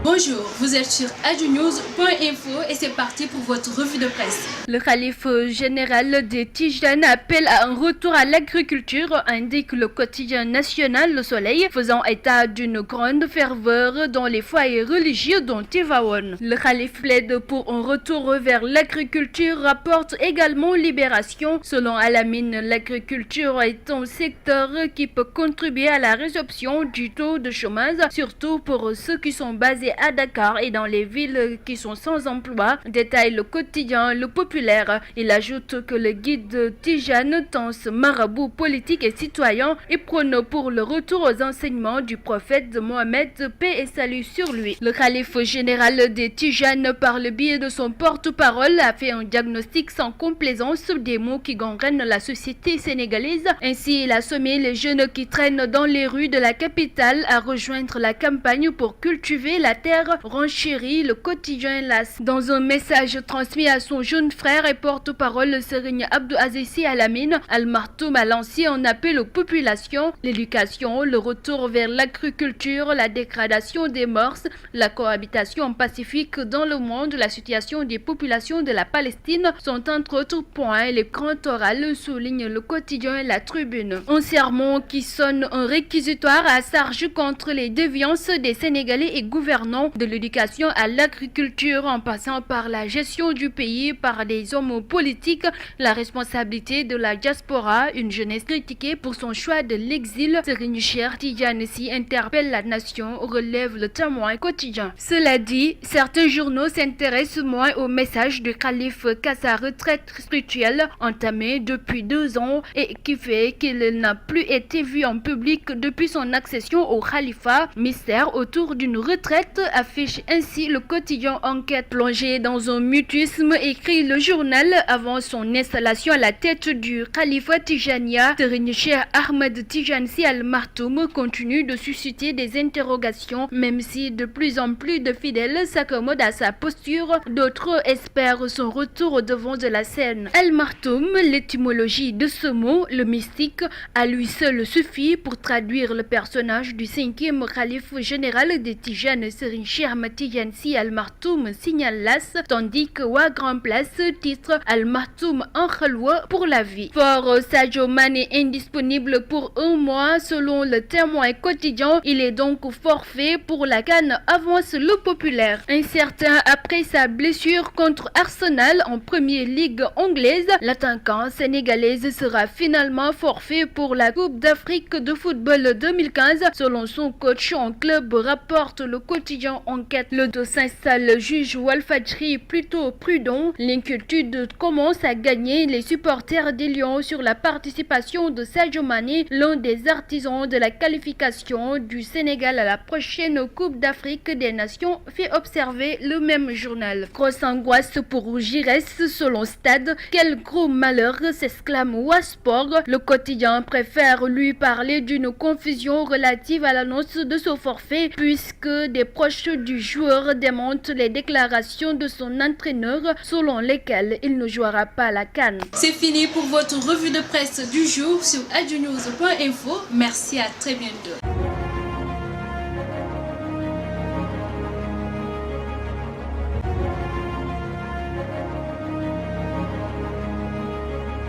Bonjour, vous êtes sur adjunews.info et c'est parti pour votre revue de presse. Le khalife général des Tijanes appelle à un retour à l'agriculture, indique le quotidien national Le Soleil, faisant état d'une grande ferveur dans les foyers religieux dont Tivaouane. Le khalife plaide pour un retour vers l'agriculture, rapporte également Libération. Selon Alamine, l'agriculture est un secteur qui peut contribuer à la résorption du taux de chômage, surtout pour ceux qui sont basés à Dakar et dans les villes qui sont sans emploi, détaille le quotidien Le Populaire. Il ajoute que le guide Tijane, Tans, marabout politique et citoyen, et prône pour le retour aux enseignements du prophète Mohammed, paix et salut sur lui. Le khalife général des Tijanes, par le biais de son porte-parole, a fait un diagnostic sans complaisance des maux qui gangrènent la société sénégalaise. Ainsi, il a sommé les jeunes qui traînent dans les rues de la capitale à rejoindre la campagne pour cultiver la terre, renchérit le quotidien Las. Dans un message transmis à son jeune frère et porte-parole Serigne Abdou Aziz Sy Al Amine, Al Maktoum a lancé un appel aux populations: l'éducation, le retour vers l'agriculture, la dégradation des mœurs, la cohabitation pacifique dans le monde, la situation des populations de la Palestine sont entre autres points. Les grands orales, souligne le quotidien La Tribune. Un sermon qui sonne un réquisitoire à charge contre les déviances des Sénégalais et gouvernants, de l'éducation à l'agriculture en passant par la gestion du pays par des hommes politiques, la responsabilité de la diaspora, une jeunesse critiquée pour son choix de l'exil. Serigne Cheikh Tidiane Sy interpelle la nation, relève le Témoin quotidien. Cela dit, certains journaux s'intéressent moins au message du calife qu'à sa retraite spirituelle entamée depuis 2 ans et qui fait qu'il n'a plus été vu en public depuis son accession au khalifa. Mystère autour d'une retraite, affiche ainsi le quotidien Enquête. Plongé dans un mutisme, écrit le journal, avant son installation à la tête du khalifa Tijania, Serigne Cheikh Ahmed Tidiane Sy Al Maktoum continue de susciter des interrogations, même si de plus en plus de fidèles s'accommodent à sa posture. D'autres espèrent son retour au devant de la scène. Al Maktoum, l'étymologie de ce mot, le mystique, à lui seul suffit pour traduire le personnage du 5e khalife général des Tijanes, Serigne Cheikh Ahmed Tidiane Sy Al Maktoum, signale Las, tandis que Wa Grand Place titre Al Maktoum en khalwa pour la vie. Fort Sadio Mané indisponible pour 1 mois selon le Témoin quotidien. Il est donc forfait pour la CAN, avance Le Populaire. Incertain après sa blessure contre Arsenal en Première Ligue anglaise, l'attaquant sénégalaise sera finalement forfait pour la Coupe d'Afrique de football 2015 selon son coach en club, rapporte le quotidien Enquête. Le dos s'installe, juge Walfadjri plutôt prudent. L'inquiétude commence à gagner les supporters des Lions sur la participation de Sadio Mané, l'un des artisans de la qualification du Sénégal à la prochaine Coupe d'Afrique des Nations, fait observer le même journal. Grosse angoisse pour Giresse selon Stade. Quel gros malheur, s'exclame Wasport. Le quotidien préfère lui parler d'une confusion relative à l'annonce de ce forfait, puisque des proches du joueur démentent les déclarations de son entraîneur selon lesquelles il ne jouera pas la CAN. C'est fini pour votre revue de presse du jour sur adjunews.info. Merci, à très bientôt.